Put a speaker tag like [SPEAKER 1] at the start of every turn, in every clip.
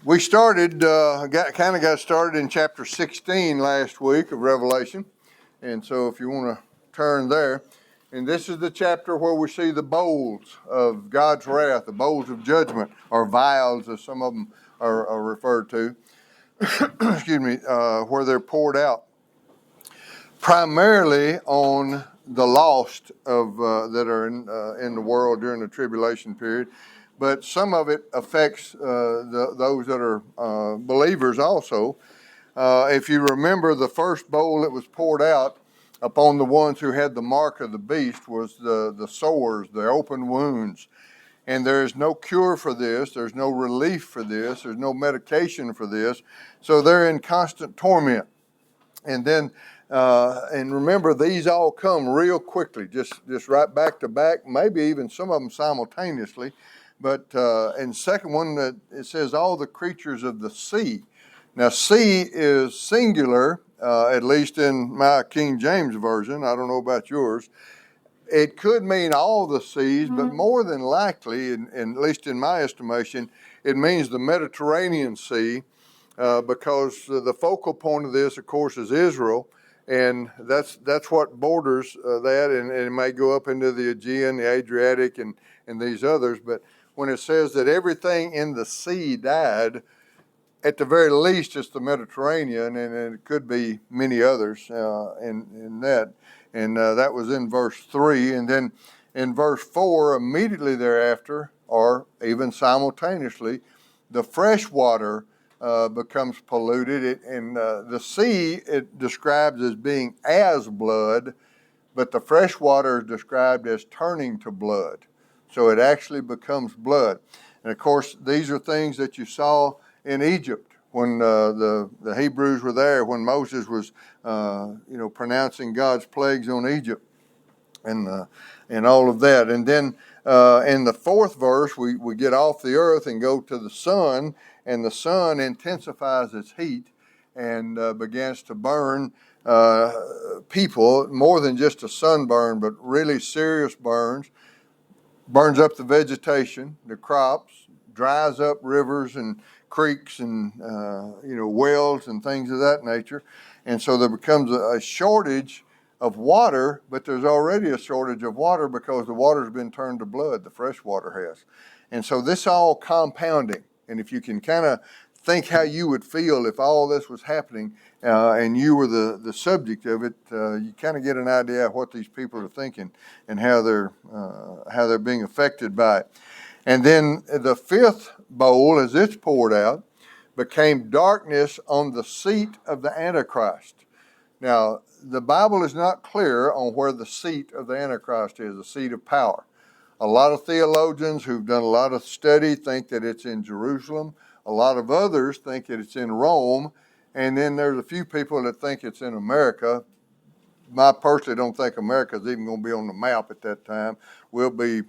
[SPEAKER 1] We got started in chapter 16 last week of Revelation. And so if you want to turn there, and this is the chapter where we see the bowls of God's wrath, the bowls of judgment, or vials as some of them are referred to, excuse me, where they're poured out primarily on the lost of that are in the world during the tribulation period. But some of it affects those that are believers also. If you remember, the first bowl that was poured out upon the ones who had the mark of the beast was the sores, the open wounds. And there is no cure for this. There's no relief for this. There's no medication for this. So they're in constant torment. And then, and remember, these all come real quickly, just right back to back, maybe even some of them simultaneously. But and second one, it says all the creatures of the sea. Now, sea is singular, at least in my King James Version. I don't know about yours. It could mean all the seas, but more than likely, at least in my estimation, it means the Mediterranean Sea, because the focal point of this, of course, is Israel, and that's what borders that, and it may go up into the Aegean, the Adriatic, and these others. But when it says that everything in the sea died, at the very least, it's the Mediterranean, and it could be many others in that. And that was in verse 3. And then in verse 4, immediately thereafter, or even simultaneously, the fresh water becomes polluted. And the sea, it describes as being as blood, but the fresh water is described as turning to blood. So it actually becomes blood. And of course, these are things that you saw in Egypt when the Hebrews were there, when Moses was pronouncing God's plagues on Egypt and all of that. And then in the fourth verse, we get off the earth and go to the sun, and the sun intensifies its heat and begins to burn people, more than just a sunburn, but really serious burns. Burns up the vegetation, the crops, dries up rivers and creeks and wells and things of that nature. And so there becomes a shortage of water, but there's already a shortage of water because the water's been turned to blood, the fresh water has. And so this all compounding. And if you can kind of think how you would feel if all this was happening and you were the subject of it, you kind of get an idea of what these people are thinking and how they're being affected by it. And then the fifth bowl, as it's poured out, became darkness on the seat of the Antichrist. Now, the Bible is not clear on where the seat of the Antichrist is, the seat of power. A lot of theologians who've done a lot of study think that it's in Jerusalem. A lot of others think that it's in Rome. And then there's a few people that think it's in America. I personally don't think America's even going to be on the map at that time. We'll be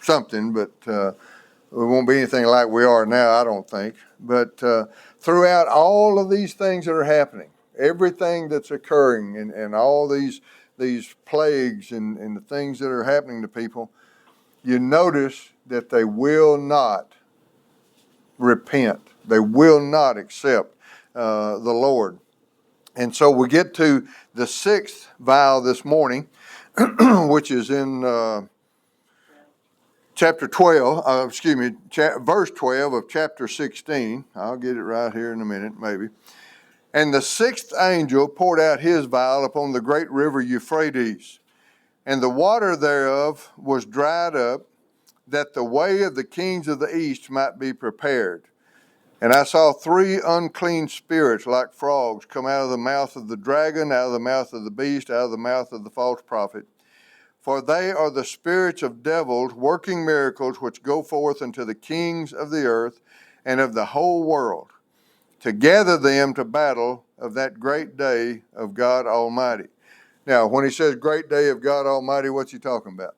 [SPEAKER 1] something, but we won't be anything like we are now, I don't think. But throughout all of these things that are happening, everything that's occurring and all these plagues and the things that are happening to people, you notice that they will not repent. They will not accept the Lord. And so we get to the sixth vial this morning, which is in chapter 12, verse 12 of chapter 16. I'll get it right here in a minute, maybe. And the sixth angel poured out his vial upon the great river Euphrates, and the water thereof was dried up, that the way of the kings of the east might be prepared. And I saw three unclean spirits like frogs come out of the mouth of the dragon, out of the mouth of the beast, out of the mouth of the false prophet. For they are the spirits of devils working miracles, which go forth unto the kings of the earth and of the whole world, to gather them to battle of that great day of God Almighty. Now, when he says great day of God Almighty, what's he talking about?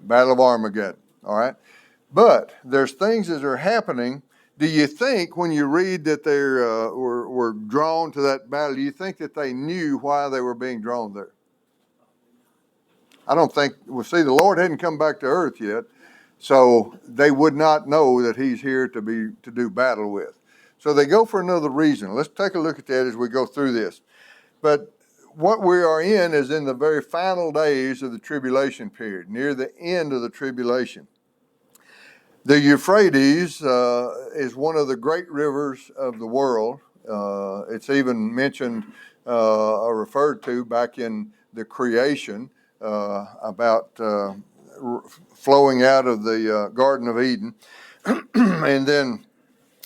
[SPEAKER 1] Battle of Armageddon, all right? But there's things that are happening. Do you think when you read that they were drawn to that battle, do you think that they knew why they were being drawn there? I don't think, the Lord hadn't come back to earth yet. So they would not know that he's here to do battle with. So they go for another reason. Let's take a look at that as we go through this. But what we are in is in the very final days of the tribulation period, near the end of the tribulation. The Euphrates is one of the great rivers of the world. It's even mentioned or referred to back in the creation about flowing out of the Garden of Eden, and then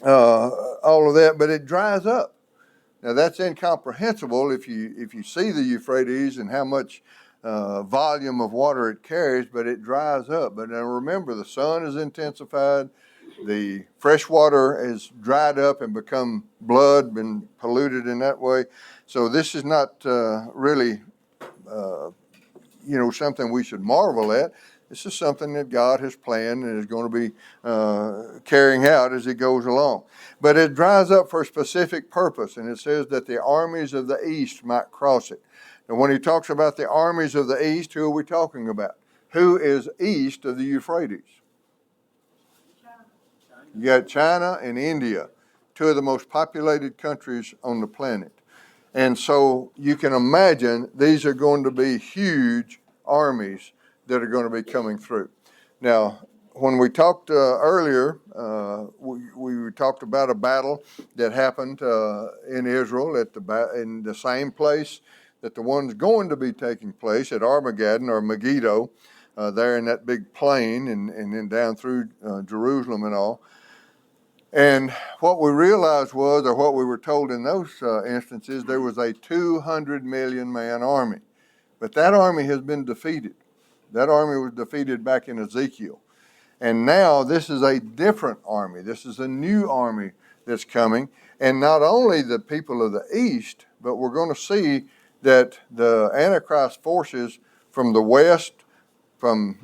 [SPEAKER 1] all of that. But it dries up. Now that's incomprehensible if you see the Euphrates and how much volume of water it carries, but it dries up. But now remember, the sun is intensified, the fresh water has dried up and become blood, been polluted in that way. So this is not really, something we should marvel at. This is something that God has planned and is going to be carrying out as He goes along. But it dries up for a specific purpose, and it says that the armies of the east might cross it. And when he talks about the armies of the east, who are we talking about? Who is east of the Euphrates? You got China and India, two of the most populated countries on the planet. And so you can imagine these are going to be huge armies that are going to be coming through. Now, when we talked earlier, we talked about a battle that happened in Israel in the same place that the one's going to be taking place at Armageddon or Megiddo, there in that big plain and then down through Jerusalem and all. And what we realized was, or what we were told in those instances, there was a 200 million man army. But that army has been defeated. That army was defeated back in Ezekiel. And now this is a different army. This is a new army that's coming. And not only the people of the east, but we're going to see that the Antichrist forces from the west, from,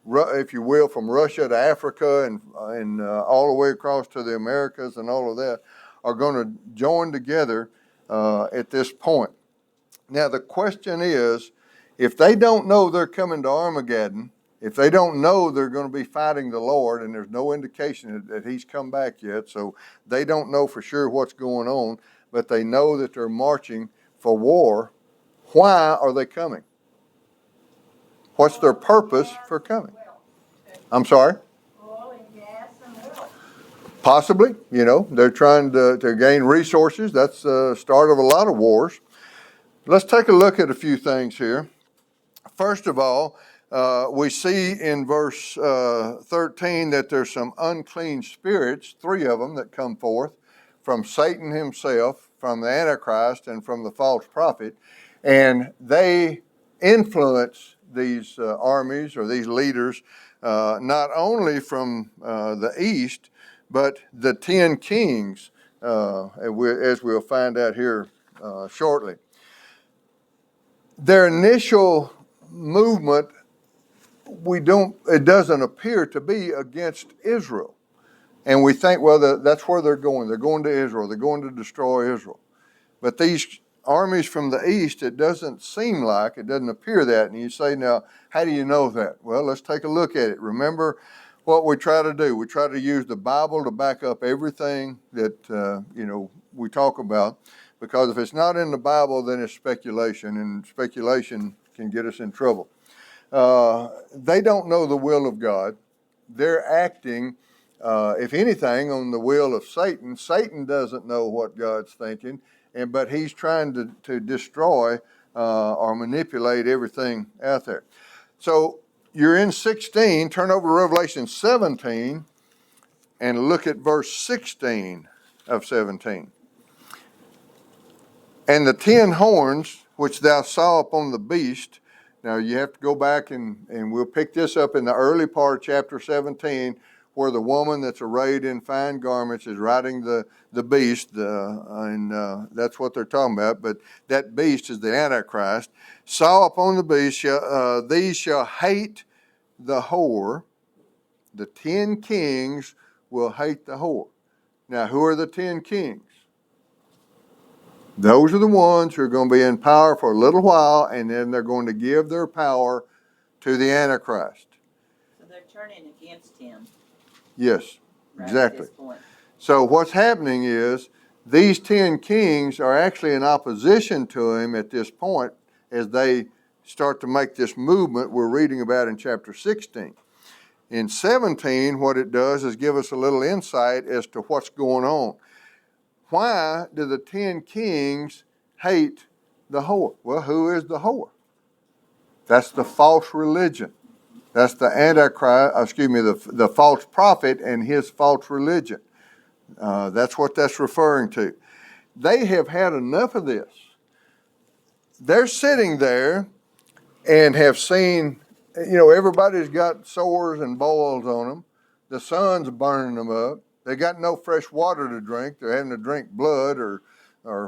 [SPEAKER 1] if you will, from Russia to Africa and all the way across to the Americas and all of that, are going to join together at this point. Now, the question is, if they don't know they're coming to Armageddon, if they don't know they're going to be fighting the Lord, and there's no indication that He's come back yet, so they don't know for sure what's going on, but they know that they're marching for war, why are they coming? What's their purpose for coming? I'm sorry? Oil and gas and oil. Possibly, they're trying to gain resources. That's the start of a lot of wars. Let's take a look at a few things here. First of all, we see in verse 13 that there's some unclean spirits, 3 of them that come forth from Satan himself, from the Antichrist, and from the false prophet. And they influence these armies or these leaders, not only from the east, but the 10 kings, as we'll find out here shortly. Their initial movement, it doesn't appear to be against Israel. And we think, well, that's where they're going. They're going to Israel. They're going to destroy Israel. But these armies from the east, it doesn't appear that. And you say, now, how do you know that? Well, let's take a look at it. Remember what we try to do. We try to use the Bible to back up everything that, we talk about. Because if it's not in the Bible, then it's speculation, and speculation can get us in trouble. They don't know the will of God. They're acting, if anything, on the will of Satan. Satan doesn't know what God's thinking, but he's trying to destroy or manipulate everything out there. So you're in 16. Turn over to Revelation 17 and look at verse 16 of 17. And the 10 horns which thou saw upon the beast. Now you have to go back and we'll pick this up in the early part of chapter 17, where the woman that's arrayed in fine garments is riding the beast, and that's what they're talking about. But that beast is the Antichrist. Saw upon the beast, these shall hate the whore. The 10 kings will hate the whore. Now, who are the 10 kings? Those are the ones who are going to be in power for a little while, and then they're going to give their power to the Antichrist.
[SPEAKER 2] So they're turning against him.
[SPEAKER 1] Yes,
[SPEAKER 2] Right
[SPEAKER 1] exactly.
[SPEAKER 2] At this point.
[SPEAKER 1] So what's happening is these 10 kings are actually in opposition to him at this point as they start to make this movement we're reading about in chapter 16. In 17, what it does is give us a little insight as to what's going on. Why do the 10 kings hate the whore? Well, who is the whore? That's the false religion. That's the Antichrist, the false prophet and his false religion. That's what that's referring to. They have had enough of this. They're sitting there and have seen, everybody's got sores and boils on them. The sun's burning them up. They got no fresh water to drink. They're having to drink blood or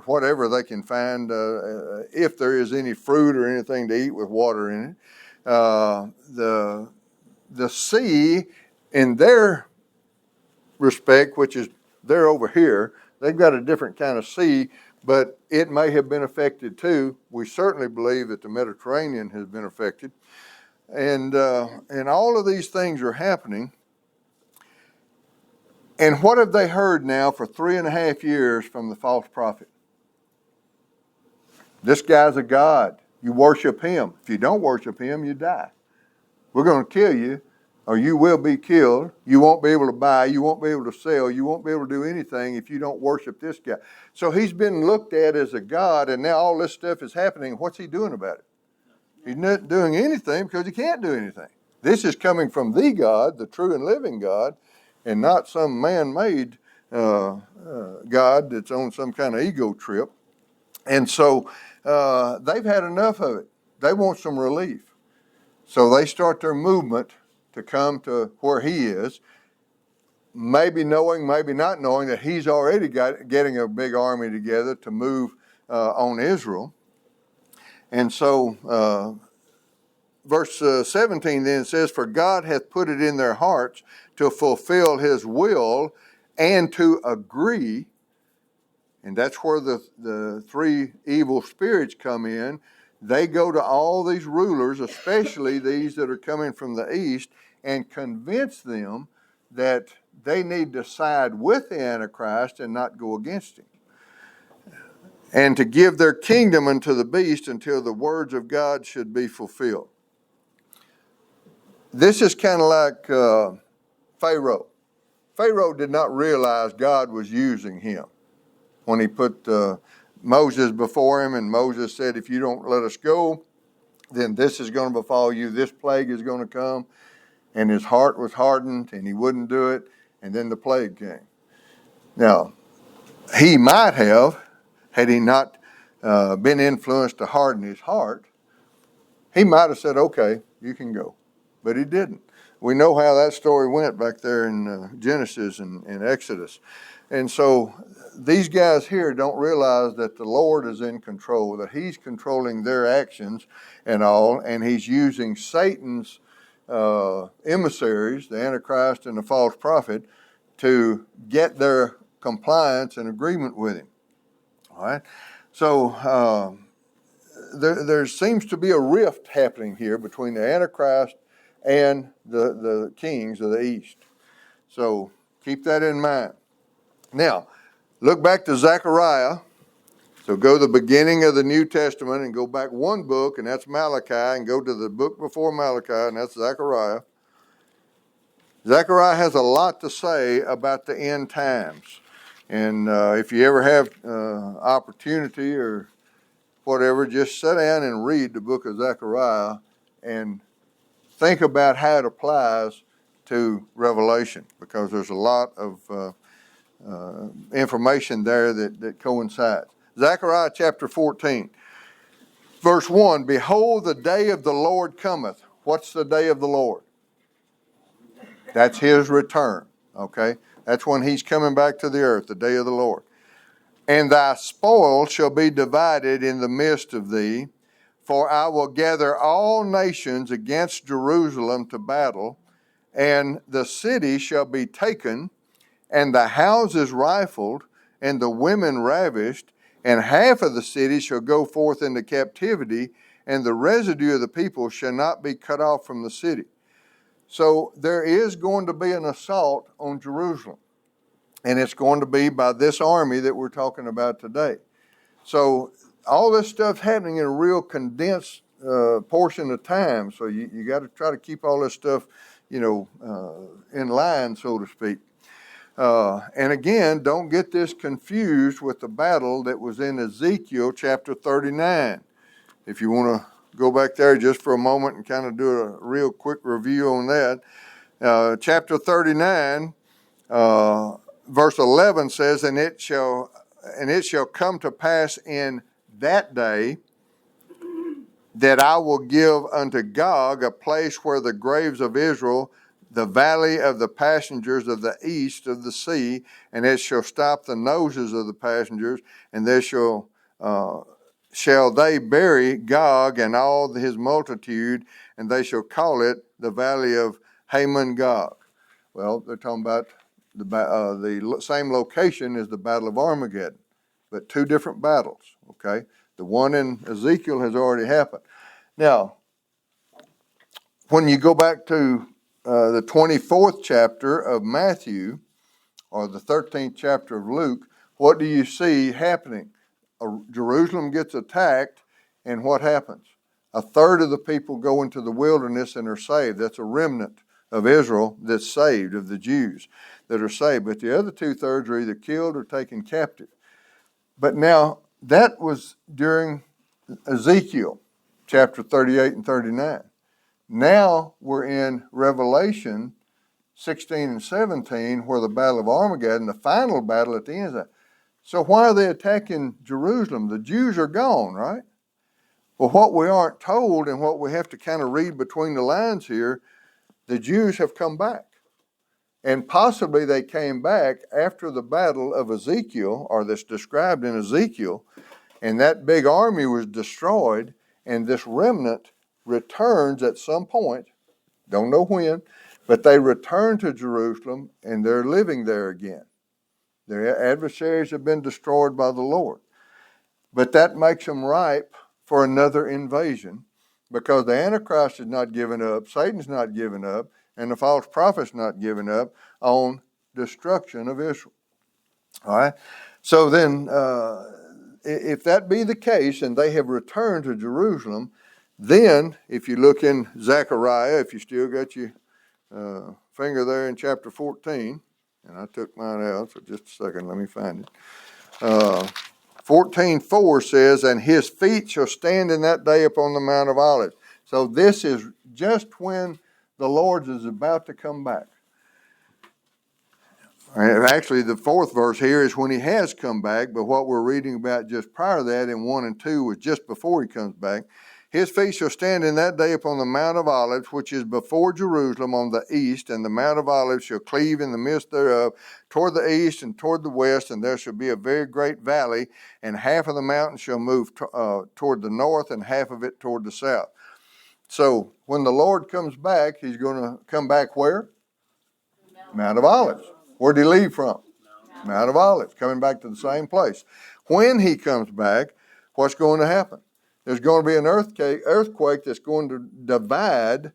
[SPEAKER 1] whatever they can find, if there is any fruit or anything to eat with water in it. The sea, in their respect, which is they're over here, they've got a different kind of sea, but it may have been affected too. We certainly believe that the Mediterranean has been affected. And all of these things are happening. And what have they heard now for 3.5 years from the false prophet? This guy's a god. You worship him. If you don't worship him, you die. We're going to kill you, or you will be killed. You won't be able to buy. You won't be able to sell. You won't be able to do anything if you don't worship this guy. So he's been looked at as a god, and now all this stuff is happening. What's he doing about it? He's not doing anything because he can't do anything. This is coming from the God, the true and living God, and not some man-made God that's on some kind of ego trip. And so they've had enough of it. They want some relief. So they start their movement to come to where he is, maybe knowing, maybe not knowing that he's already getting a big army together to move on Israel. And so verse 17 then says, "For God hath put it in their hearts to fulfill his will and to agree." And that's where the three evil spirits come in. They go to all these rulers, especially these that are coming from the east, and convince them that they need to side with the Antichrist and not go against him. And to give their kingdom unto the beast until the words of God should be fulfilled. This is kind of like Pharaoh. Pharaoh did not realize God was using him when he put Moses before him, and Moses said, if you don't let us go, then this is going to befall you, this plague is going to come. And his heart was hardened, and he wouldn't do it, and then the plague came. Now, he might have, had he not been influenced to harden his heart, he might have said, okay, you can go. But he didn't. We know how that story went back there in Genesis and Exodus. And so these guys here don't realize that the Lord is in control, that he's controlling their actions and all, and he's using Satan's emissaries, the Antichrist and the false prophet, to get their compliance and agreement with him. All right? So there seems to be a rift happening here between the Antichrist and the kings of the east. So keep that in mind. Now, look back to Zechariah. So go to the beginning of the New Testament and go back one book, and that's Malachi, and go to the book before Malachi, and that's Zechariah. Zechariah has a lot to say about the end times. And if you ever have opportunity or whatever, just sit down and read the book of Zechariah and think about how it applies to Revelation, because there's a lot of information there that coincides. Zechariah chapter 14, verse 1, "Behold, the day of the Lord cometh." What's the day of the Lord? That's his return, okay? That's when he's coming back to the earth, the day of the Lord. "And thy spoil shall be divided in the midst of thee, for I will gather all nations against Jerusalem to battle, and the city shall be taken, and the houses rifled, and the women ravished, and half of the city shall go forth into captivity, and the residue of the people shall not be cut off from the city." So there is going to be an assault on Jerusalem. And it's going to be by this army that we're talking about today. So all this stuff's happening in a real condensed portion of time. So you got to try to keep all this stuff, in line, so to speak. And again, don't get this confused with the battle that was in Ezekiel chapter 39. If you want to go back there just for a moment and kind of do a real quick review on that. Chapter 39, verse 11 says, and it shall come to pass in that day that I will give unto Gog a place where the graves of Israel, the valley of the passengers of the east of the sea, and it shall stop the noses of the passengers, and there shall they bury Gog and all his multitude, and they shall call it the valley of Haman Gog. Well, they're talking about the same location as the Battle of Armageddon, but two different battles, okay? The one in Ezekiel has already happened. Now, when you go back to the 24th chapter of Matthew, or the 13th chapter of Luke, what do you see happening? Jerusalem gets attacked, and what happens? A third of the people go into the wilderness and are saved. That's a remnant of Israel that's saved, of the Jews that are saved. But the other 2/3 are either killed or taken captive. But now, that was during Ezekiel chapter 38 and 39. Now we're in Revelation 16 and 17, where the Battle of Armageddon, the final battle at the end of that. So why are they attacking Jerusalem? The Jews are gone, right? Well, what we aren't told and what we have to kind of read between the lines here, the Jews have come back. And possibly they came back after the battle of Ezekiel, or that's described in Ezekiel, and that big army was destroyed, and this remnant returns at some point, don't know when, but they return to Jerusalem, and they're living there again. Their adversaries have been destroyed by the Lord. But that makes them ripe for another invasion, because the Antichrist is not giving up, Satan's not giving up, and the false prophet's not giving up on destruction of Israel. All right? So then, if that be the case, and they have returned to Jerusalem, then, if you look in Zechariah, if you still got your finger there in chapter 14, and I took mine out, so just a second, let me find it. 14:4 says, and his feet shall stand in that day upon the Mount of Olives. So this is just when the Lord is about to come back. Actually, the 4th verse here is when he has come back, but what we're reading about just prior to that in 1 and 2 was just before he comes back. His feet shall stand in that day upon the Mount of Olives, which is before Jerusalem on the east, and the Mount of Olives shall cleave in the midst thereof toward the east and toward the west, and there shall be a very great valley, and half of the mountain shall move toward the north, and half of it toward the south. So when the Lord comes back, he's going to come back where? Mount of Olives. Where did he leave from? Mount of Olives, coming back to the same place. When he comes back, what's going to happen? There's going to be an earthquake that's going to divide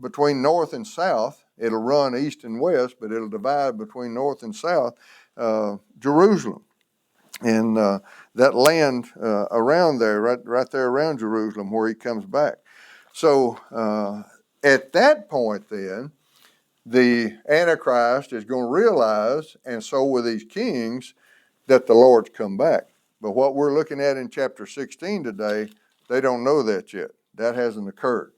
[SPEAKER 1] between north and south. It'll run east and west, but it'll divide between north and south, Jerusalem. And that land around there, right there around Jerusalem, where he comes back. So at that point then, the Antichrist is going to realize, and so will these kings, that the Lord's come back. But what we're looking at in chapter 16 today, they don't know that yet. That hasn't occurred.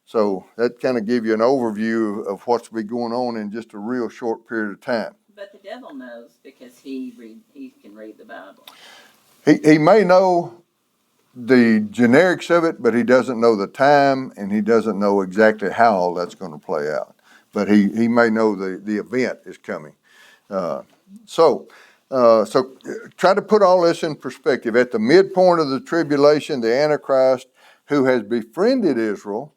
[SPEAKER 1] So that kind of gives you an overview of what's been going on in just a real short period of time.
[SPEAKER 2] But the devil knows because he can read the Bible.
[SPEAKER 1] He may know the generics of it, but he doesn't know the time, and he doesn't know exactly how all that's going to play out. But he may know the event is coming. So try to put all this in perspective. At the midpoint of the tribulation, the Antichrist, who has befriended Israel,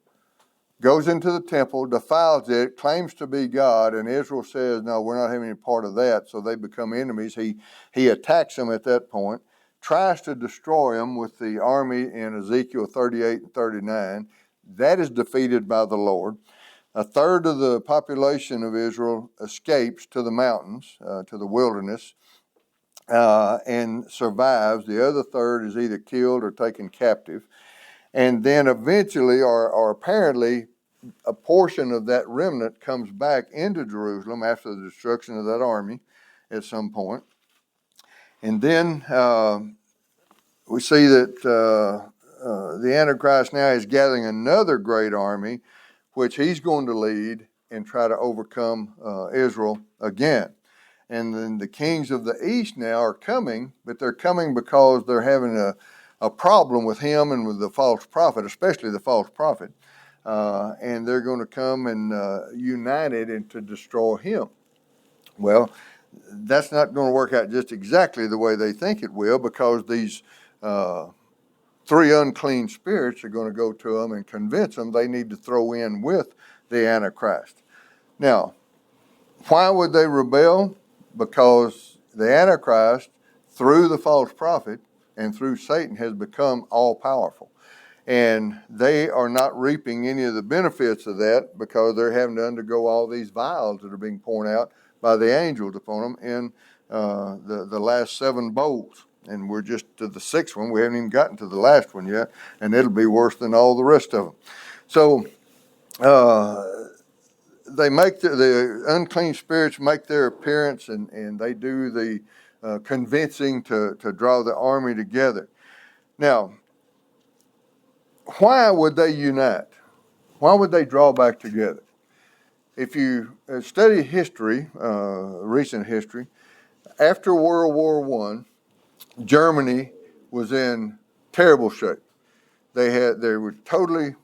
[SPEAKER 1] goes into the temple, defiles it, claims to be God, and Israel says, no, we're not having any part of that, so they become enemies. He attacks them at that point, tries to destroy them with the army in Ezekiel 38 and 39. That is defeated by the Lord. A third of the population of Israel escapes to the mountains, to the wilderness, and survives. The other third is either killed or taken captive. And then eventually, or apparently, a portion of that remnant comes back into Jerusalem after the destruction of that army at some point. And then we see that the Antichrist now is gathering another great army, which he's going to lead and try to overcome Israel again. And then the kings of the east now are coming, but they're coming because they're having a problem with him and with the false prophet, especially the false prophet. And they're going to come and united and to destroy him. Well, that's not going to work out just exactly the way they think it will, because these three unclean spirits are going to go to them and convince them they need to throw in with the Antichrist. Now, why would they rebel? Because the Antichrist, through the false prophet and through Satan, has become all-powerful. And they are not reaping any of the benefits of that because they're having to undergo all these vials that are being poured out by the angels upon them in the last 7 bowls. And we're just to the 6th one. We haven't even gotten to the last one yet, and it'll be worse than all the rest of them. So they make the unclean spirits make their appearance, and they do the convincing to draw the army together. Now, why would they unite? Why would they draw back together? If you study history, recent history, after World War I, Germany was in terrible shape. They were totally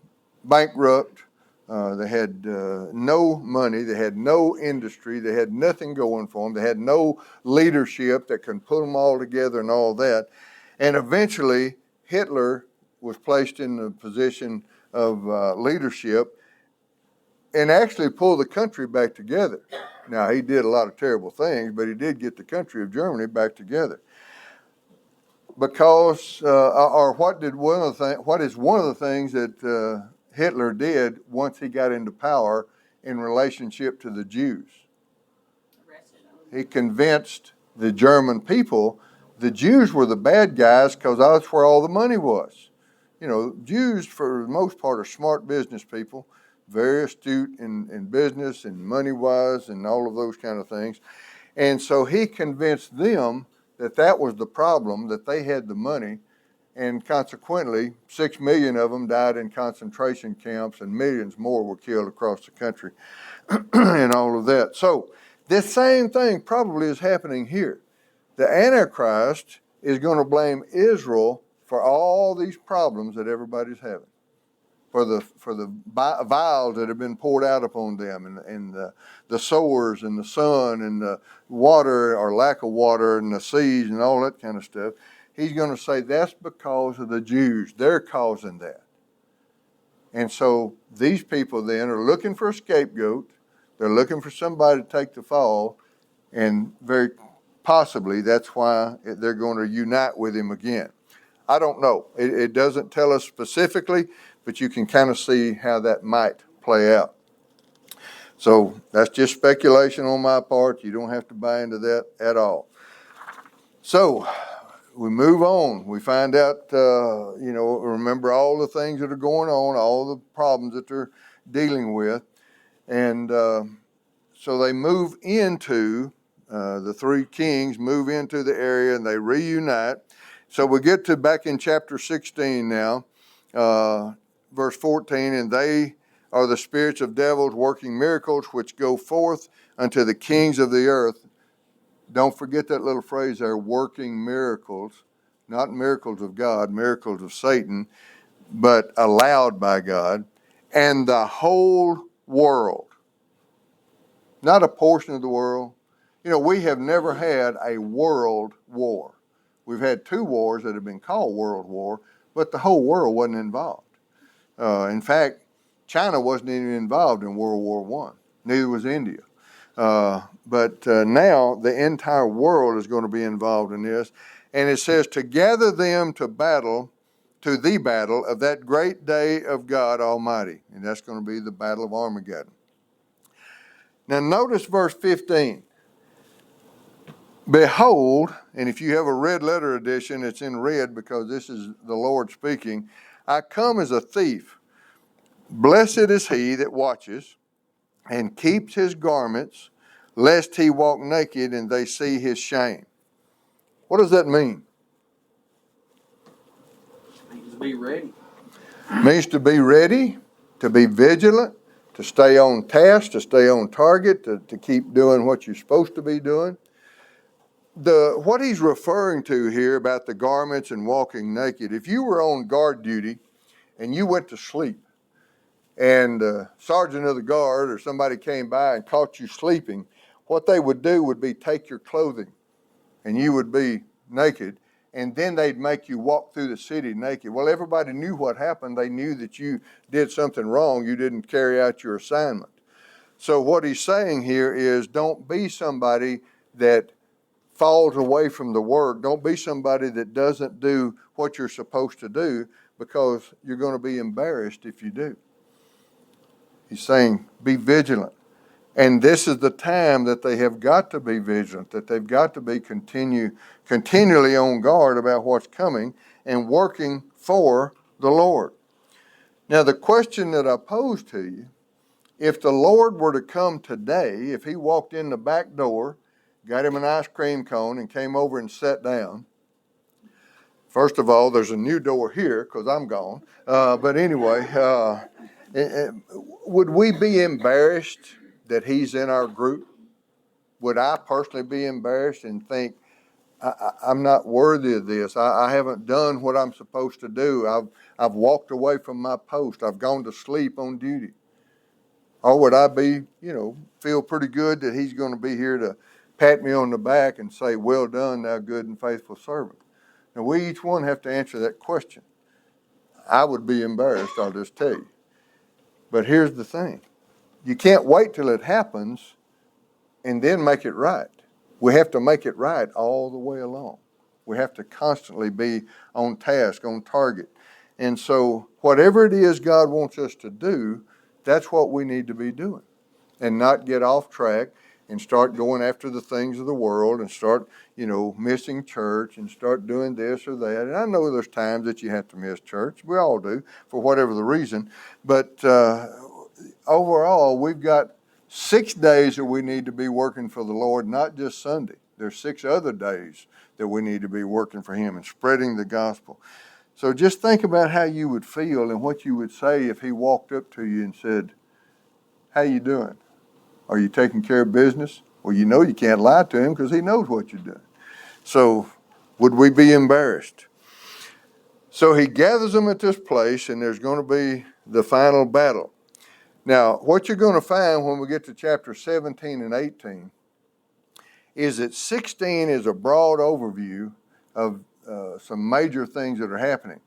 [SPEAKER 1] bankrupt. They had no money. They had no industry. They had nothing going for them. They had no leadership that could put them all together and all that. And eventually, Hitler was placed in the position of leadership and actually pulled the country back together. Now, he did a lot of terrible things, but he did get the country of Germany back together. Because, what is one of the things that Hitler did once he got into power in relationship to the Jews? He convinced the German people the Jews were the bad guys because that's where all the money was. You know, Jews, for the most part, are smart business people, very astute in business and money-wise and all of those kind of things. And so he convinced them that was the problem, that they had the money, and consequently, 6 million of them died in concentration camps and millions more were killed across the country and all of that. So this same thing probably is happening here. The Antichrist is going to blame Israel for all these problems that everybody's having, for the vials that have been poured out upon them, and the sores and the sun and the water or lack of water and the seas and all that kind of stuff. He's going to say that's because of the Jews. They're causing that. And so these people then are looking for a scapegoat. They're looking for somebody to take the fall, and very possibly that's why they're going to unite with him again. I don't know. It doesn't tell us specifically, but you can kind of see how that might play out. So that's just speculation on my part. You don't have to buy into that at all. So we move on. We find out, remember all the things that are going on, all the problems that they're dealing with. And so they move into, the 3 kings move into the area and they reunite. So we get to back in chapter 16 now, verse 14, and they are the spirits of devils working miracles which go forth unto the kings of the earth. Don't forget that little phrase there, working miracles, not miracles of God, miracles of Satan, but allowed by God, and the whole world, not a portion of the world. You know, we have never had a world war. We've had 2 wars that have been called world war, but the whole world wasn't involved. In fact, China wasn't even involved in World War I. Neither was India. But now the entire world is going to be involved in this. And it says to gather them to the battle of that great day of God Almighty. And that's going to be the battle of Armageddon. Now notice verse 15. Behold, and if you have a red letter edition, it's in red because this is the Lord speaking. I come as a thief. Blessed is he that watches and keeps his garments, lest he walk naked and they see his shame. What does that mean?
[SPEAKER 3] Means to be ready.
[SPEAKER 1] It means to be ready, to be vigilant, to stay on task, to stay on target, to keep doing what you're supposed to be doing. What he's referring to here about the garments and walking naked, if you were on guard duty and you went to sleep and sergeant of the guard or somebody came by and caught you sleeping, what they would do would be take your clothing and you would be naked, and then they'd make you walk through the city naked. Well, everybody knew what happened. They knew that you did something wrong. You didn't carry out your assignment. So what he's saying here is don't be somebody that falls away from the work. Don't be somebody that doesn't do what you're supposed to do, because you're going to be embarrassed if you do. He's saying be vigilant. And this is the time that they have got to be vigilant, that they've got to be continually on guard about what's coming and working for the Lord. Now, the question that I pose to you, if the Lord were to come today, if he walked in the back door, got him an ice cream cone and came over and sat down. First of all, there's a new door here because I'm gone. But anyway, would we be embarrassed that he's in our group? Would I personally be embarrassed and think, I'm not worthy of this. I haven't done what I'm supposed to do. I've walked away from my post. I've gone to sleep on duty. Or would I be, feel pretty good that he's going to be here to pat me on the back and say, well done, thou good and faithful servant? Now, we each one have to answer that question. I would be embarrassed, I'll just tell you. But here's the thing. You can't wait till it happens and then make it right. We have to make it right all the way along. We have to constantly be on task, on target. And so whatever it is God wants us to do, that's what we need to be doing, and not get off track and start going after the things of the world and start, missing church and start doing this or that. And I know there's times that you have to miss church. We all do, for whatever the reason. But overall, we've got 6 days that we need to be working for the Lord, not just Sunday. There's 6 other days that we need to be working for him and spreading the gospel. So just think about how you would feel and what you would say if he walked up to you and said, how you doing? Are you taking care of business? Well, you can't lie to him because he knows what you're doing. So would we be embarrassed? So he gathers them at this place, and there's going to be the final battle. Now, what you're going to find when we get to chapter 17 and 18 is that 16 is a broad overview of some major things that are happening.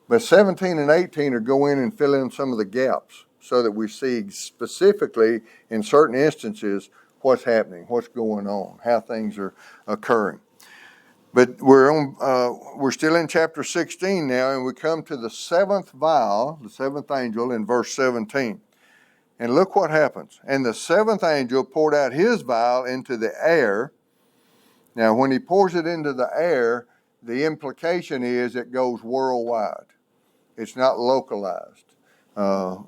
[SPEAKER 1] But 17 and 18 are go in and fill in some of the gaps so that we see specifically in certain instances what's happening, what's going on, how things are occurring. But we're still in chapter 16 now, and we come to the 7th vial, the 7th angel, in verse 17. And look what happens. And the 7th angel poured out his vial into the air. Now, when he pours it into the air, the implication is it goes worldwide. It's not localized.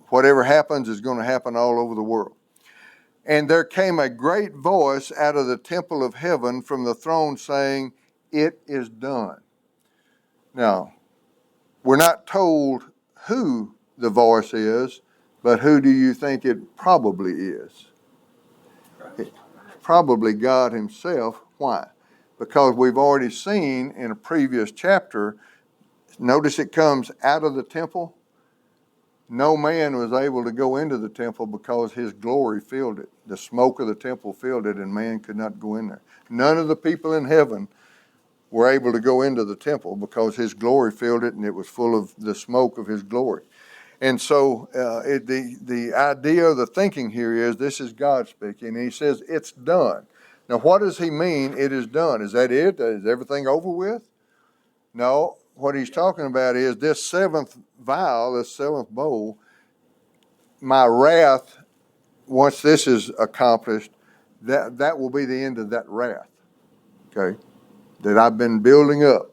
[SPEAKER 1] Whatever happens is going to happen all over the world. And there came a great voice out of the temple of heaven from the throne saying, it is done. Now, we're not told who the voice is, but who do you think it probably is? It's probably God himself. Why? Because we've already seen in a previous chapter, notice it comes out of the temple. No man was able to go into the temple because his glory filled it. The smoke of the temple filled it, and man could not go in there. None of the people in heaven were able to go into the temple because his glory filled it, and it was full of the smoke of his glory. And so the idea, the thinking here is this is God speaking, and he says it's done. Now, what does he mean it is done? Is that it? Is everything over with? No. What he's talking about is this 7th vial, this 7th bowl, my wrath once this is accomplished, that will be the end of that wrath, okay, that I've been building up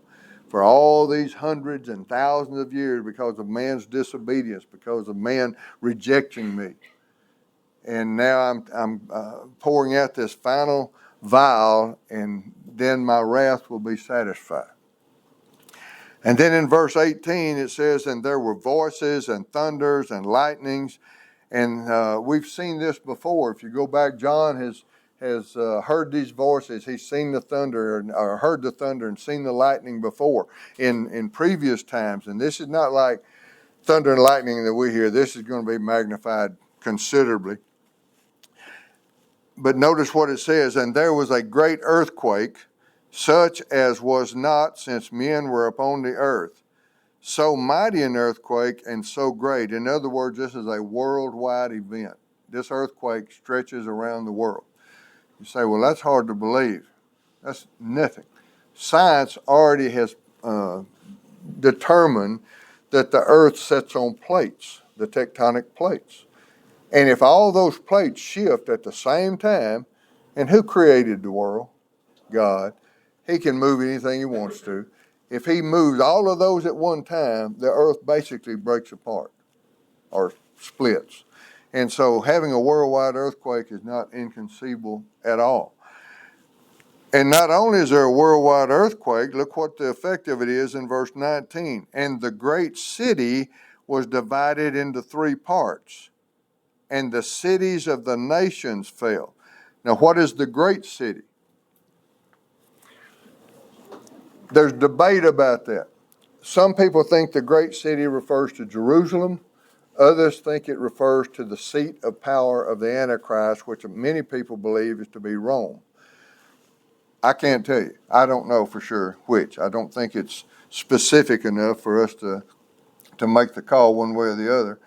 [SPEAKER 1] for all these hundreds and thousands of years because of man's disobedience, because of man rejecting me. And now I'm pouring out this final vial, and then my wrath will be satisfied. And then in verse 18 it says, and there were voices and thunders and lightnings. And we've seen this before. If you go back, John has heard these voices. He's seen the thunder, or heard the thunder and seen the lightning before in previous times. And this is not like thunder and lightning that we hear. This is going to be magnified considerably. But notice what it says, and there was a great earthquake, such as was not since men were upon the earth. So mighty an earthquake and so great. In other words, this is a worldwide event. This earthquake stretches around the world. You say, well, that's hard to believe. That's nothing. Science already has determined that the earth sits on plates, the tectonic plates. And if all those plates shift at the same time, and who created the world? God. He can move anything he wants to. If he moves all of those at one time, the earth basically breaks apart or splits. And so having a worldwide earthquake is not inconceivable at all. And not only is there a worldwide earthquake, look what the effect of it is in verse 19. And the great city was divided into 3 parts, and the cities of the nations fell. Now, what is the great city? There's debate about that. Some people think the great city refers to Jerusalem. Others think it refers to the seat of power of the Antichrist, which many people believe is to be Rome. I can't tell you. I don't know for sure which. I don't think it's specific enough for us to make the call one way or the other,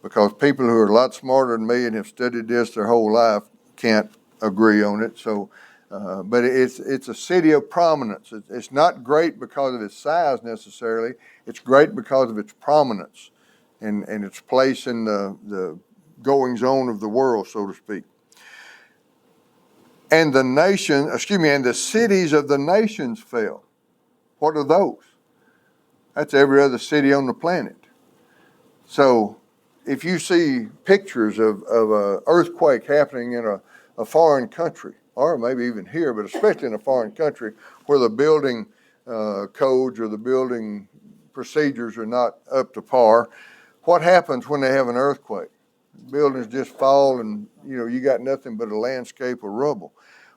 [SPEAKER 1] because people who are a lot smarter than me and have studied this their whole life can't agree on it. So, but it's a city of prominence. It's not great because of its size necessarily. It's great because of its prominence and its place in the goings on of the world, so to speak. And the cities of the nations fell. What are those? That's every other city on the planet. So if you see pictures of an earthquake happening in a foreign country, or maybe even here, but especially in a foreign country where the building codes or the building procedures are not up to par, what happens when they have an earthquake? Buildings just fall and, you got nothing but a landscape of rubble.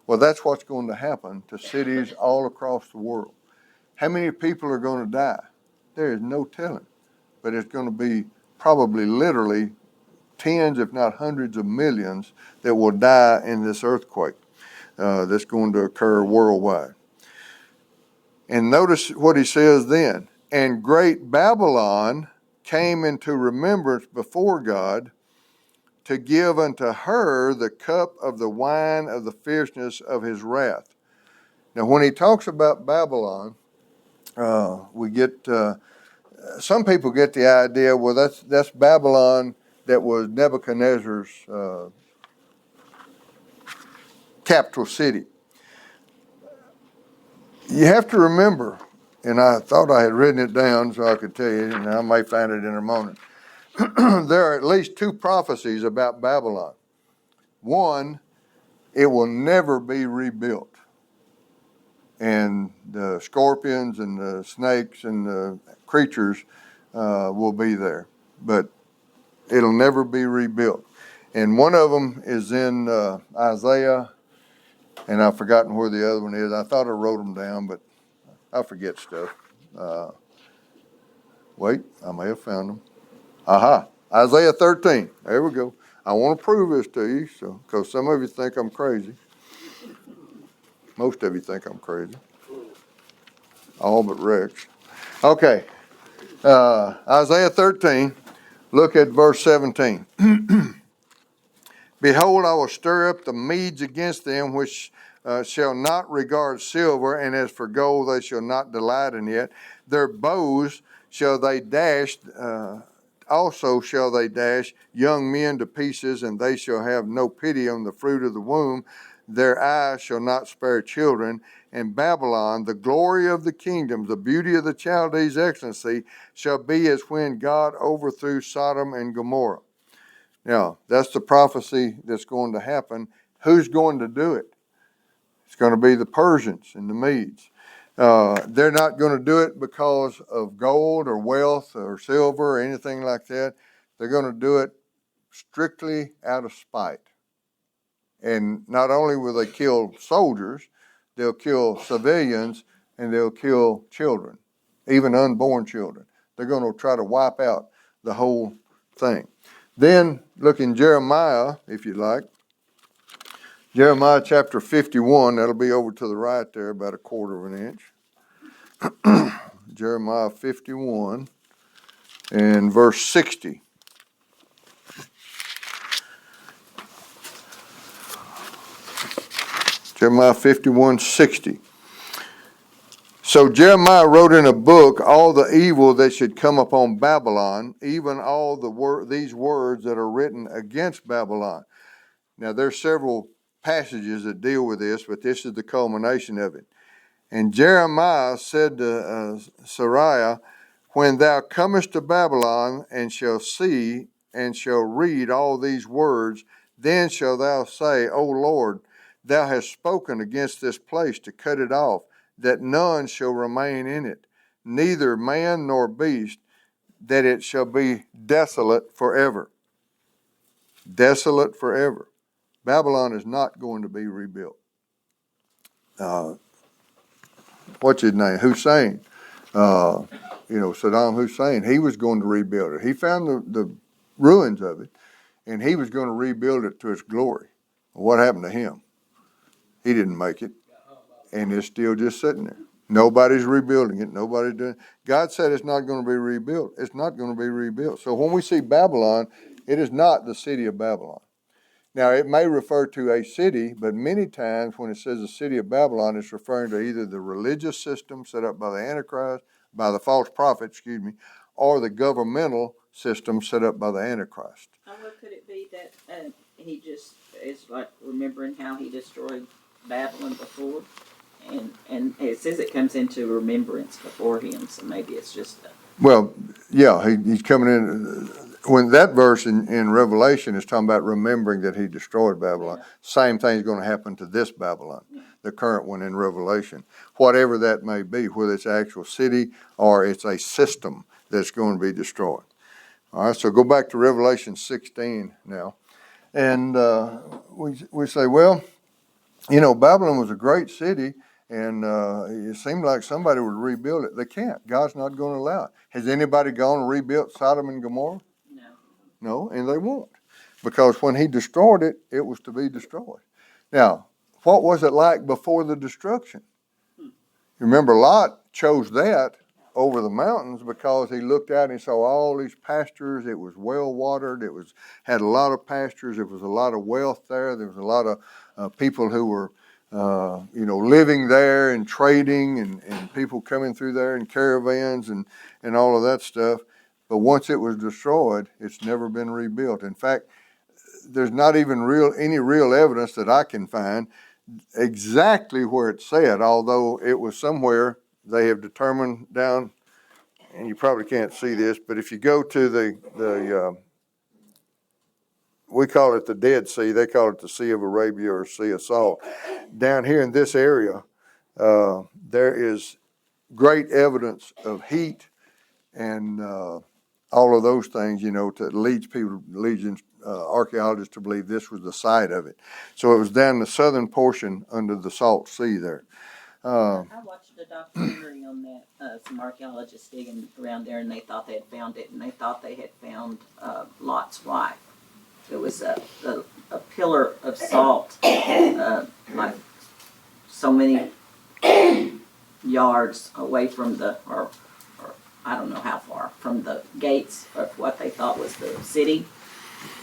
[SPEAKER 1] Well, that's what's going to happen to cities all across the world. How many people are going to die? There is no telling, but it's going to be probably literally tens, if not hundreds of millions that will die in this earthquake that's going to occur worldwide. And notice what he says then. And great Babylon came into remembrance before God to give unto her the cup of the wine of the fierceness of his wrath. Now, when he talks about Babylon, we get some people get the idea, well, that's Babylon that was Nebuchadnezzar's capital city. You have to remember, and I thought I had written it down so I could tell you, and I may find it in a moment. There are at least 2 prophecies about Babylon. One, it will never be rebuilt. And the scorpions and the snakes and the creatures will be there. But it'll never be rebuilt. And one of them is in Isaiah, and I've forgotten where the other one is. I thought I wrote them down, but I forget stuff. Wait, I may have found them. Aha, Isaiah 13. There we go. I want to prove this to you, because some of you think I'm crazy. Most of you think I'm crazy. All but Rex. Okay, Isaiah 13, look at verse 17. Behold, I will stir up the Medes against them, which shall not regard silver, and as for gold they shall not delight in it. Their bows shall they dash also shall they dash young men to pieces, and they shall have no pity on the fruit of the womb. Their eyes shall not spare children. And Babylon, the glory of the kingdoms, the beauty of the Chaldees' excellency, shall be as when God overthrew Sodom and Gomorrah. Now, that's the prophecy that's going to happen. Who's going to do it? It's going to be the Persians and the Medes. They're not going to do it because of gold or wealth or silver or anything like that. They're going to do it strictly out of spite. And not only will they kill soldiers, they'll kill civilians and they'll kill children, even unborn children. They're going to try to wipe out the whole thing. Then look in Jeremiah, if you like. Jeremiah chapter 51, that'll be over to the right there, about a quarter of an inch. Jeremiah 51 and verse 60. Jeremiah 51:60. So Jeremiah wrote in a book all the evil that should come upon Babylon, even all these words that are written against Babylon. Now there's several passages that deal with this, but this is the culmination of it. And Jeremiah said to Sariah, when thou comest to Babylon and shall see and shall read all these words, then shalt thou say, O Lord, thou hast spoken against this place to cut it off, that none shall remain in it, neither man nor beast, that it shall be desolate forever. Desolate forever. Babylon is not going to be rebuilt. What's his name? Hussein. Saddam Hussein, he was going to rebuild it. He found the ruins of it, and he was going to rebuild it to its glory. What happened to him? He didn't make it, and it's still just sitting there. Nobody's rebuilding it. Nobody's doing it. God said it's not going to be rebuilt. It's not going to be rebuilt. So when we see Babylon, it is not the city of Babylon. Now, it may refer to a city, but many times when it says the city of Babylon, it's referring to either the religious system set up by the Antichrist, by the false prophet, or the governmental system set up by the Antichrist.
[SPEAKER 2] What could it be that he just is like remembering how he destroyed Babylon before? And it says it comes into remembrance before him, so maybe it's just
[SPEAKER 1] Well, yeah, he's coming in. When that verse in Revelation is talking about remembering that he destroyed Babylon,
[SPEAKER 2] Yeah.
[SPEAKER 1] Same thing's going to happen to this Babylon, the current one in Revelation. Whatever that may be, whether it's an actual city or it's a system that's going to be destroyed. All right, so go back to Revelation 16 now. And we say, well, Babylon was a great city, and it seemed like somebody would rebuild it. They can't. God's not going to allow it. Has anybody gone and rebuilt Sodom and Gomorrah? No, and they won't. Because when he destroyed it, it was to be destroyed. Now, what was it like before the destruction? Remember, Lot chose that over the mountains because he looked out and he saw all these pastures. It was well watered. It had a lot of pastures. There was a lot of wealth there. There was a lot of people who were living there and trading and people coming through there in caravans and all of that stuff. But once it was destroyed, it's never been rebuilt. In fact, there's not even any real evidence that I can find exactly where it's said, although it was somewhere they have determined down, and you probably can't see this, but if you go to the we call it the Dead Sea, they call it the Sea of Arabia or Sea of Salt. Down here in this area, there is great evidence of heat and all of those things, to lead archaeologists to believe this was the site of it. So it was down the southern portion under the Salt Sea there.
[SPEAKER 2] I watched a documentary on that. Some archaeologists digging around there, and they thought they had found it, and they thought they had found Lot's wife. It was a pillar of salt, like so many yards away from or I don't know how far, from the gates of what they thought was the city.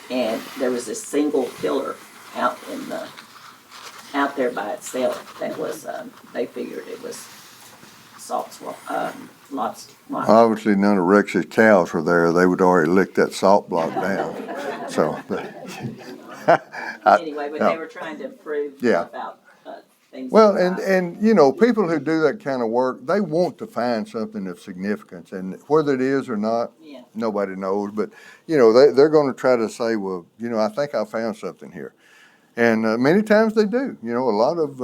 [SPEAKER 2] And there was this single pillar out there by itself that was, they figured it was Lot's wife.
[SPEAKER 1] Obviously, none of Rex's cows were there. They would already lick that salt block down. So,
[SPEAKER 2] Anyway, but
[SPEAKER 1] yeah.
[SPEAKER 2] they were trying to prove
[SPEAKER 1] Yeah.
[SPEAKER 2] about things.
[SPEAKER 1] Well,
[SPEAKER 2] in the Bible.
[SPEAKER 1] and you know, people who do that kind of work, they want to find something of significance, and whether it is or not,
[SPEAKER 2] Yeah.
[SPEAKER 1] nobody knows. But you know, they're going to try to say, well, you know, I think I found something here, and many times they do. You know, a lot of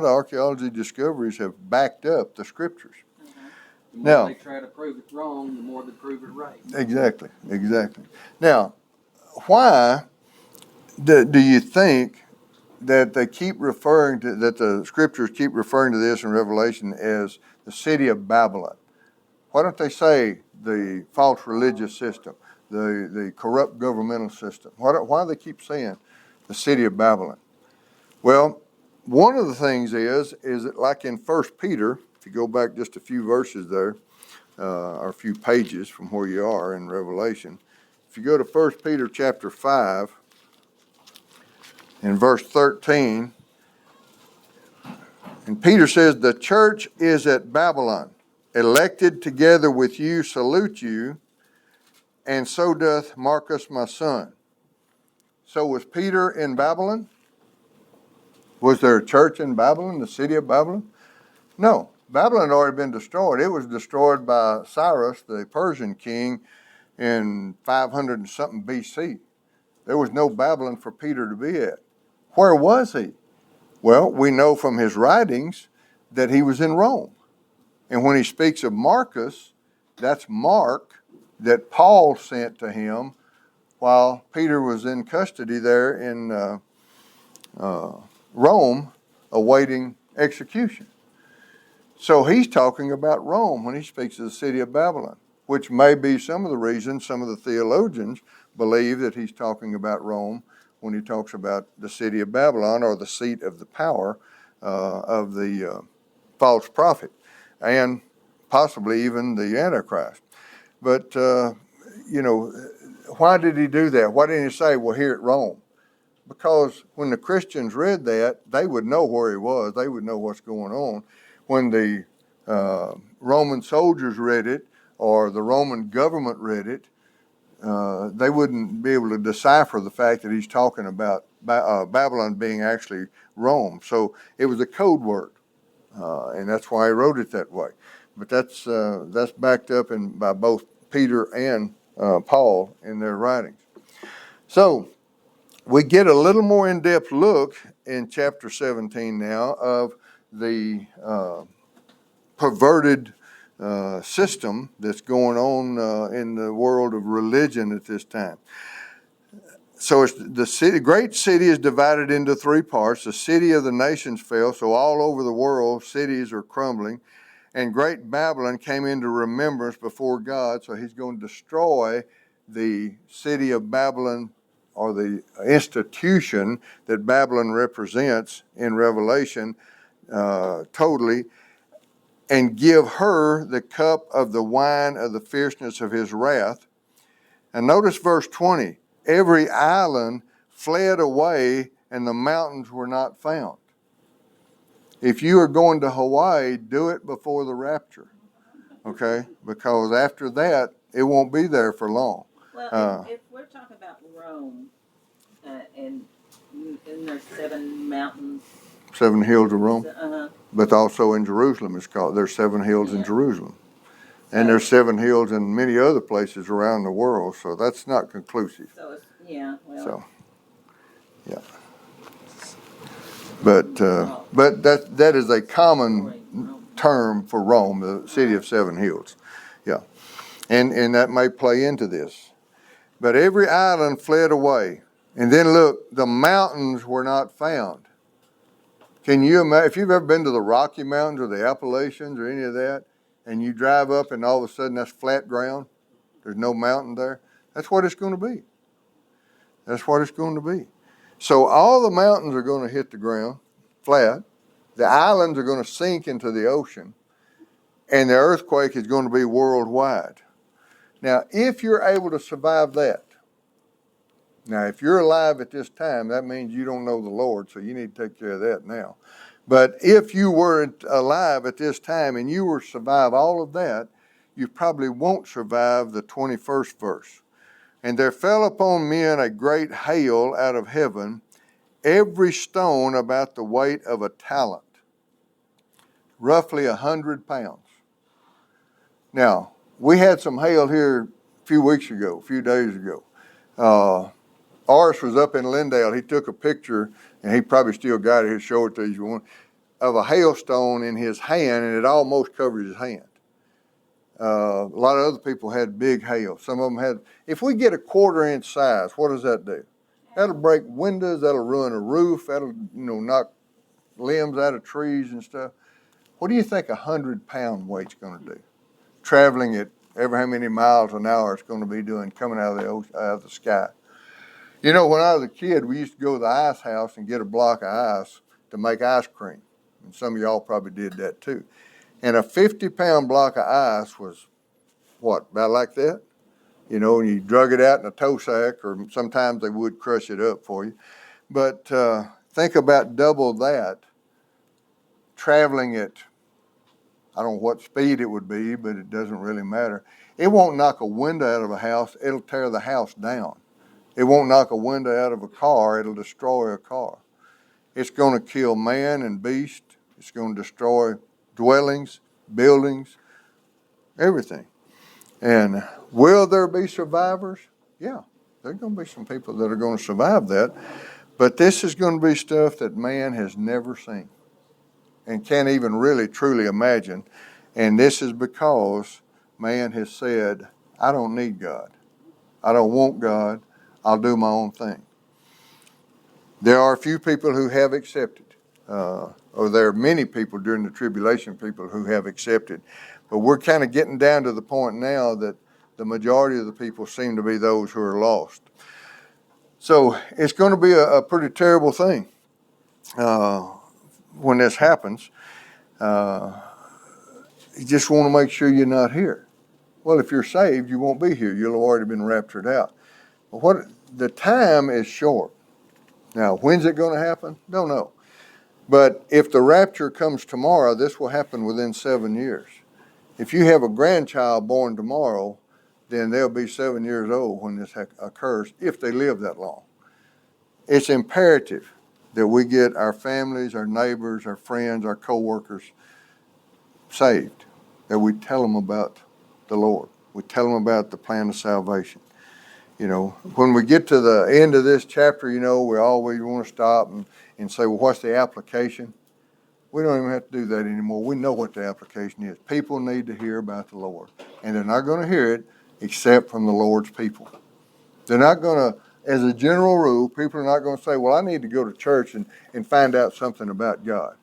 [SPEAKER 1] archaeology discoveries have backed up the scriptures.
[SPEAKER 3] The more
[SPEAKER 1] Now-
[SPEAKER 3] they try to prove it wrong, the more they prove it right.
[SPEAKER 1] Exactly. Now, why do you think that they keep referring to, that the scriptures keep referring to this in Revelation as the city of Babylon? Why don't they say the false religious system, the corrupt governmental system? Why do they keep saying the city of Babylon? Well, one of the things is that like in 1 Peter, if you go back just a few verses there, or a few pages from where you are in Revelation, if you go to 1 Peter chapter 5, in verse 13, and Peter says, the church is at Babylon, elected together with you, salute you, and so doth Marcus my son. So was Peter in Babylon? Was there a church in Babylon, the city of Babylon? No. Babylon had already been destroyed. It was destroyed by Cyrus, the Persian king, in 500 and something BC. There was no Babylon for Peter to be at. Where was he? Well, we know from his writings that he was in Rome. And when he speaks of Marcus, that's Mark that Paul sent to him while Peter was in custody there in Rome awaiting execution. So he's talking about Rome when he speaks of the city of Babylon, which may be some of the reasons some of the theologians believe that he's talking about Rome when he talks about the city of Babylon, or the seat of the power of the false prophet, and possibly even the Antichrist. But, you know, why did he do that? Why didn't he say, well, here at Rome? Because when the Christians read that, they would know where he was. They would know what's going on. When the Roman soldiers read it, or the Roman government read it, they wouldn't be able to decipher the fact that he's talking about Babylon being actually Rome. So it was a code word, and that's why he wrote it that way. But that's backed up by both Peter and Paul in their writings. So we get a little more in-depth look in chapter 17 now of the perverted system that's going on in the world of religion at this time. So it's the city, great city is divided into three parts. The city of the nations fell, so all over the world cities are crumbling. And great Babylon came into remembrance before God, so he's going to destroy the city of Babylon, or the institution that Babylon represents in Revelation, totally, and give her the cup of the wine of the fierceness of his wrath. And notice verse 20, every island fled away and the mountains were not found. If you are going to Hawaii, do it before the rapture, okay? Because after that, it won't be there for long.
[SPEAKER 2] Well, if we're talking about Rome, and there's 7 mountains.
[SPEAKER 1] 7 hills of Rome,
[SPEAKER 2] Uh-huh.
[SPEAKER 1] but also in Jerusalem it's called. There's 7 hills in
[SPEAKER 2] Yeah.
[SPEAKER 1] Jerusalem. And there's 7 hills in many other places around the world, so that's not conclusive.
[SPEAKER 2] So it's, yeah, well.
[SPEAKER 1] So, yeah. But that is a common term for Rome, the city of 7 hills. Yeah. And that may play into this. But every island fled away. And then look, the mountains were not found. Can you imagine, if you've ever been to the Rocky Mountains or the Appalachians or any of that, and you drive up and all of a sudden that's flat ground, there's no mountain there, that's what it's going to be. That's what it's going to be. So all the mountains are going to hit the ground flat. The islands are going to sink into the ocean. And the earthquake is going to be worldwide. Now, if you're able to survive that, now if you're alive at this time, that means you don't know the Lord, so you need to take care of that now. But if you weren't alive at this time and you were to survive all of that, you probably won't survive the 21st verse. And there fell upon men a great hail out of heaven, every stone about the weight of a talent, roughly 100 pounds. Now, we had some hail here a few weeks ago, a few days ago. Ours was up in Lindale. He took a picture, and he probably still got it. He'll show it to you if you want, of a hailstone in his hand, and it almost covered his hand. A lot of other people had big hail. Some of them had, if we get a 1/4 inch size, what does that do? That'll break windows, that'll ruin a roof, that'll, knock limbs out of trees and stuff. What do you think 100-pound weight's gonna do? Traveling at ever how many miles an hour it's gonna be doing, coming out of the ocean, out of the sky. When I was a kid, we used to go to the ice house and get a block of ice to make ice cream. And some of y'all probably did that too. And a 50-pound block of ice was, what, about like that? And you drug it out in a tow sack, or sometimes they would crush it up for you. But think about double that, traveling at, I don't know what speed it would be, but it doesn't really matter. It won't knock a window out of a house, it'll tear the house down. It won't knock a window out of a car, it'll destroy a car. It's going to kill man and beast. It's going to destroy dwellings, buildings, everything. And will there be survivors? Yeah, there are going to be some people that are going to survive that. But this is going to be stuff that man has never seen and can't even really truly imagine. And this is because man has said, I don't need God. I don't want God. I'll do my own thing. There are a few people who have accepted, or there are many people during the tribulation, people who have accepted. But we're kind of getting down to the point now that the majority of the people seem to be those who are lost. So it's going to be a pretty terrible thing when this happens. You just want to make sure you're not here. Well, if you're saved, you won't be here. You'll have already been raptured out. But the time is short. Now, when's it going to happen? Don't know. But if the rapture comes tomorrow, this will happen within 7 years. If you have a grandchild born tomorrow, then they'll be 7 years old when this occurs, if they live that long. It's imperative that we get our families, our neighbors, our friends, our co-workers saved, that we tell them about the Lord. We tell them about the plan of salvation. When we get to the end of this chapter, we always want to stop and say, well, what's the application? We don't even have to do that anymore. We know what the application is. People need to hear about the Lord. And they're not going to hear it except from the Lord's people. They're not going to, as a general rule, people are not going to say, well, I need to go to church and find out something about God.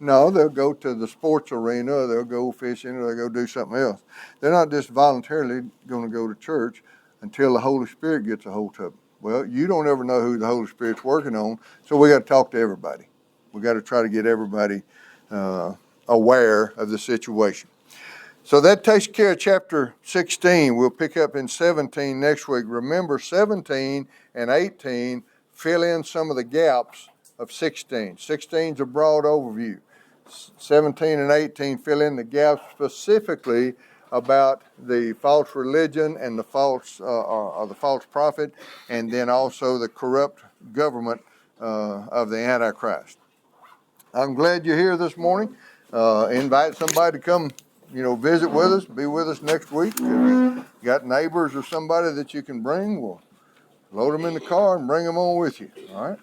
[SPEAKER 1] No, they'll go to the sports arena, they'll go fishing, or they'll go do something else. They're not just voluntarily going to go to church until the Holy Spirit gets a hold of them. Well, you don't ever know who the Holy Spirit's working on, so we got to talk to everybody. We got to try to get everybody aware of the situation. So that takes care of chapter 16. We'll pick up in 17 next week. Remember, 17 and 18 fill in some of the gaps of 16. 16 is a broad overview. 17 and 18 fill in the gaps specifically about the false religion and the false prophet, and then also the corrupt government of the Antichrist. I'm glad you're here this morning. Invite somebody to come, visit with us, be with us next week. If you got neighbors or somebody that you can bring, we'll load them in the car and bring them on with you. All right.